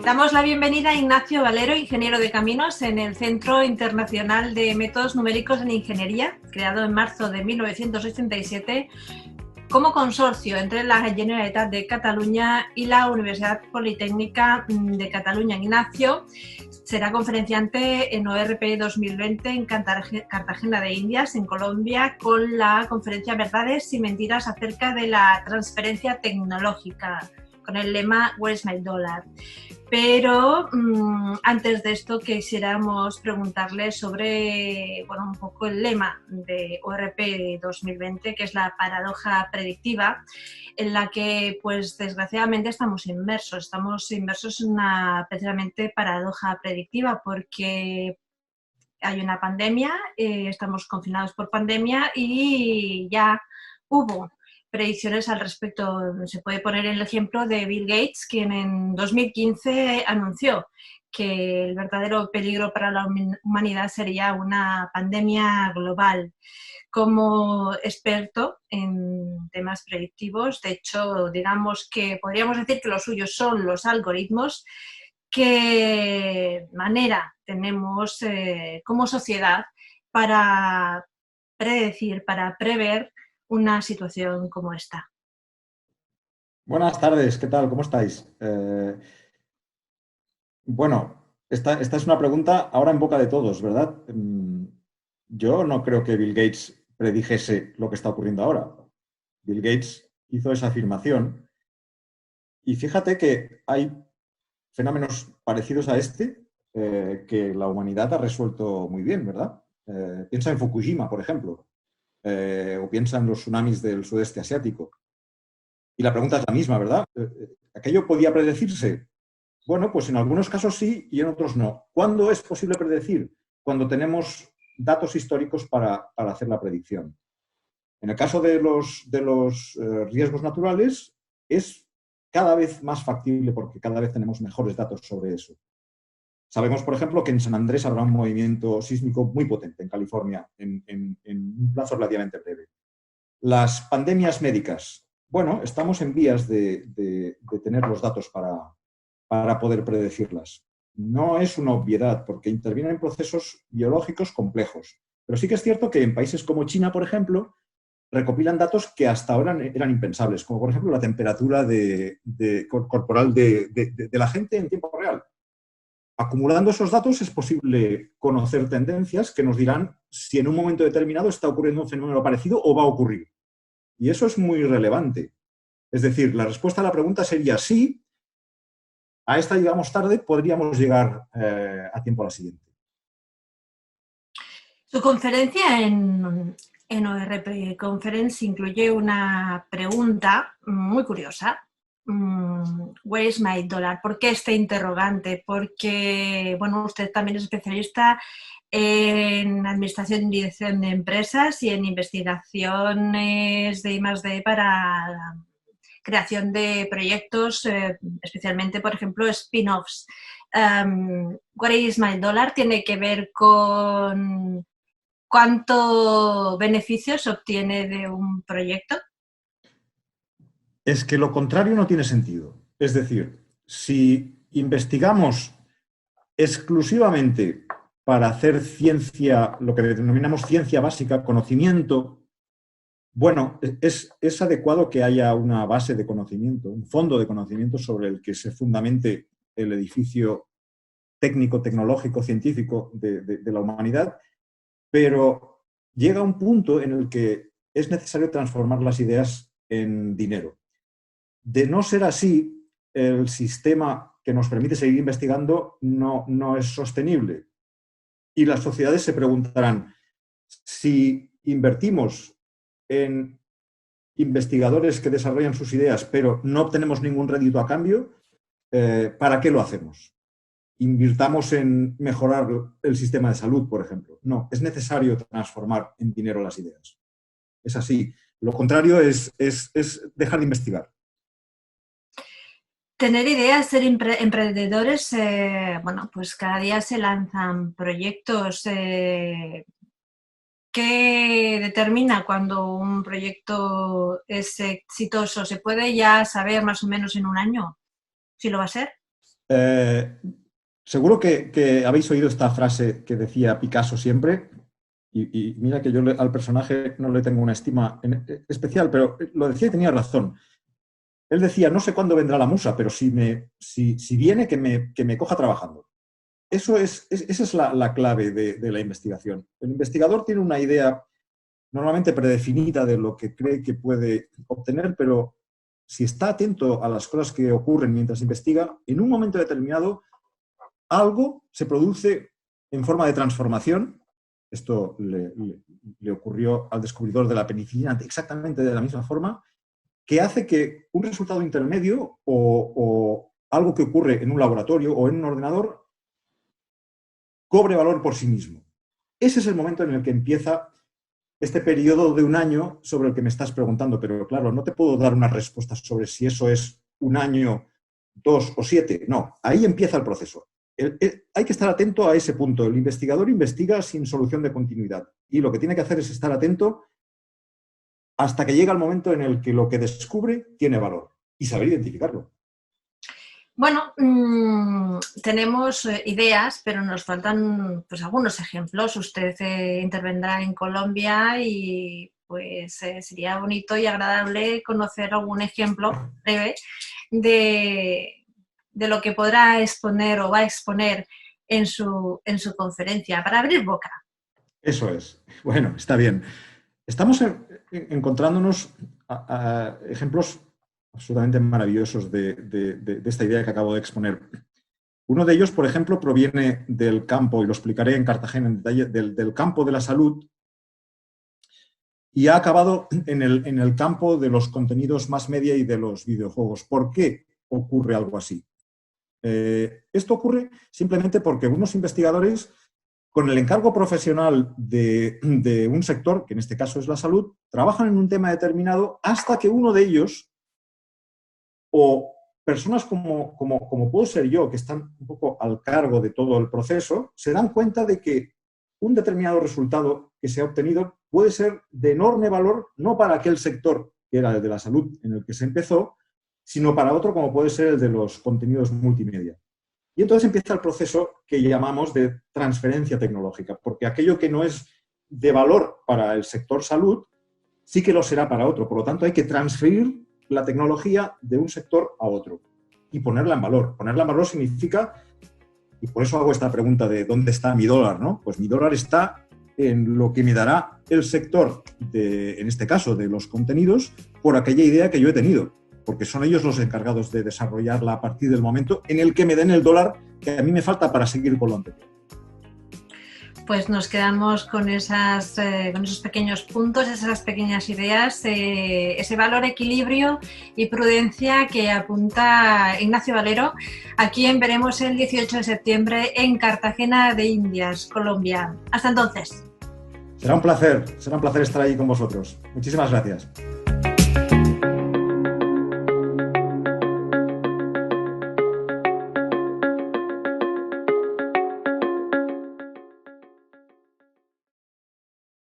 Damos la bienvenida a Ignacio Valero, ingeniero de caminos en el Centro Internacional de Métodos Numéricos en Ingeniería, creado en marzo de 1987 como consorcio entre la Generalitat de Cataluña y la Universidad Politécnica de Cataluña. Ignacio será conferenciante en ORP 2020 en Cartagena de Indias, en Colombia, con la conferencia Verdades y Mentiras acerca de la transferencia tecnológica, con el lema Where's my dollar? Pero antes de esto quisiéramos preguntarle sobre un poco el lema de ORP 2020, que es la paradoja predictiva, en la que pues desgraciadamente estamos inmersos en una precisamente paradoja predictiva, porque hay una pandemia, estamos confinados por pandemia y ya hubo predicciones al respecto. Se puede poner el ejemplo de Bill Gates, quien en 2015 anunció que el verdadero peligro para la humanidad sería una pandemia global. Como experto en temas predictivos, de hecho, digamos que podríamos decir que los suyos son los algoritmos. ¿Qué manera tenemos como sociedad para predecir, para prever una situación como esta? Buenas tardes, ¿qué tal? ¿Cómo estáis? Esta es una pregunta ahora en boca de todos, ¿verdad? Yo no creo que Bill Gates predijese lo que está ocurriendo ahora. Bill Gates hizo esa afirmación y fíjate que hay fenómenos parecidos a este que la humanidad ha resuelto muy bien, ¿verdad? Piensa en Fukushima, por ejemplo, o piensa en los tsunamis del sudeste asiático. Y la pregunta es la misma, ¿verdad? ¿Aquello podía predecirse? Bueno, pues en algunos casos sí y en otros no. ¿Cuándo es posible predecir? Cuando tenemos datos históricos para hacer la predicción. En el caso de los riesgos naturales es cada vez más factible porque cada vez tenemos mejores datos sobre eso. Sabemos, por ejemplo, que en San Andrés habrá un movimiento sísmico muy potente en California en un plazo relativamente breve. Las pandemias médicas. Bueno, estamos en vías de tener los datos para poder predecirlas. No es una obviedad porque intervienen procesos biológicos complejos. Pero sí que es cierto que en países como China, por ejemplo, recopilan datos que hasta ahora eran impensables, como por ejemplo la temperatura corporal de la gente en tiempo real. Acumulando esos datos es posible conocer tendencias que nos dirán si en un momento determinado está ocurriendo un fenómeno parecido o va a ocurrir. Y eso es muy relevante. Es decir, la respuesta a la pregunta sería sí. A esta llegamos tarde, podríamos llegar a tiempo a la siguiente. Su conferencia en ORP Conference incluye una pregunta muy curiosa. Where is my dollar? ¿Por qué este interrogante? Porque, usted también es especialista en administración y dirección de empresas y en investigaciones de I+D para creación de proyectos, especialmente, por ejemplo, spin-offs. What is my dollar tiene que ver con cuánto beneficio se obtiene de un proyecto. Es que lo contrario no tiene sentido. Es decir, si investigamos exclusivamente para hacer ciencia, lo que denominamos ciencia básica, conocimiento, bueno, es adecuado que haya una base de conocimiento, un fondo de conocimiento sobre el que se fundamente el edificio técnico, tecnológico, científico de la humanidad, pero llega un punto en el que es necesario transformar las ideas en dinero. De no ser así, el sistema que nos permite seguir investigando no es sostenible. Y las sociedades se preguntarán, si invertimos en investigadores que desarrollan sus ideas, pero no obtenemos ningún rédito a cambio, ¿para qué lo hacemos? Invirtamos en mejorar el sistema de salud, por ejemplo. No, es necesario transformar en dinero las ideas. Es así. Lo contrario es dejar de investigar. Tener ideas, ser emprendedores, pues cada día se lanzan proyectos. ¿Qué determina cuando un proyecto es exitoso? ¿Se puede ya saber más o menos en un año si lo va a ser? Eh, seguro que habéis oído esta frase que decía Picasso siempre, y mira que yo al personaje no le tengo una estima especial, pero lo decía y tenía razón. Él decía, no sé cuándo vendrá la musa, pero si viene, que me coja trabajando. Esa es la clave de la investigación. El investigador tiene una idea normalmente predefinida de lo que cree que puede obtener, pero si está atento a las cosas que ocurren mientras investiga, en un momento determinado algo se produce en forma de transformación. Esto le ocurrió al descubridor de la penicilina exactamente de la misma forma, que hace que un resultado intermedio o algo que ocurre en un laboratorio o en un ordenador cobre valor por sí mismo. Ese es el momento en el que empieza este periodo de un año sobre el que me estás preguntando, pero claro, no te puedo dar una respuesta sobre si eso es un año, 2 o 7. No, ahí empieza el proceso. Hay que estar atento a ese punto. El investigador investiga sin solución de continuidad y lo que tiene que hacer es estar atento hasta que llega el momento en el que lo que descubre tiene valor y saber identificarlo. Bueno, tenemos ideas, pero nos faltan pues algunos ejemplos. Usted intervendrá en Colombia y pues sería bonito y agradable conocer algún ejemplo breve de lo que podrá exponer o va a exponer en su conferencia, para abrir boca. Eso es. Bueno, está bien. Estamos encontrándonos a ejemplos absolutamente maravillosos de esta idea que acabo de exponer. Uno de ellos, por ejemplo, proviene del campo, y lo explicaré en Cartagena en detalle, del campo de la salud, y ha acabado en el campo de los contenidos más media y de los videojuegos. ¿Por qué ocurre algo así? Esto ocurre simplemente porque unos investigadores, con el encargo profesional de un sector, que en este caso es la salud, trabajan en un tema determinado hasta que uno de ellos, o personas como puedo ser yo, que están un poco al cargo de todo el proceso, se dan cuenta de que un determinado resultado que se ha obtenido puede ser de enorme valor, no para aquel sector que era el de la salud en el que se empezó, sino para otro como puede ser el de los contenidos multimedia. Y entonces empieza el proceso que llamamos de transferencia tecnológica, porque aquello que no es de valor para el sector salud, sí que lo será para otro. Por lo tanto, hay que transferir la tecnología de un sector a otro y ponerla en valor. Ponerla en valor significa, y por eso hago esta pregunta de ¿dónde está mi dólar?, ¿no? Pues mi dólar está en lo que me dará el sector, en este caso, de los contenidos, por aquella idea que yo he tenido, porque son ellos los encargados de desarrollarla a partir del momento en el que me den el dólar que a mí me falta para seguir con lo anterior. Pues nos quedamos con esos pequeños puntos, esas pequeñas ideas, ese valor, equilibrio y prudencia que apunta Ignacio Valero, a quien veremos el 18 de septiembre en Cartagena de Indias, Colombia. Hasta entonces. Será un placer estar ahí con vosotros. Muchísimas gracias.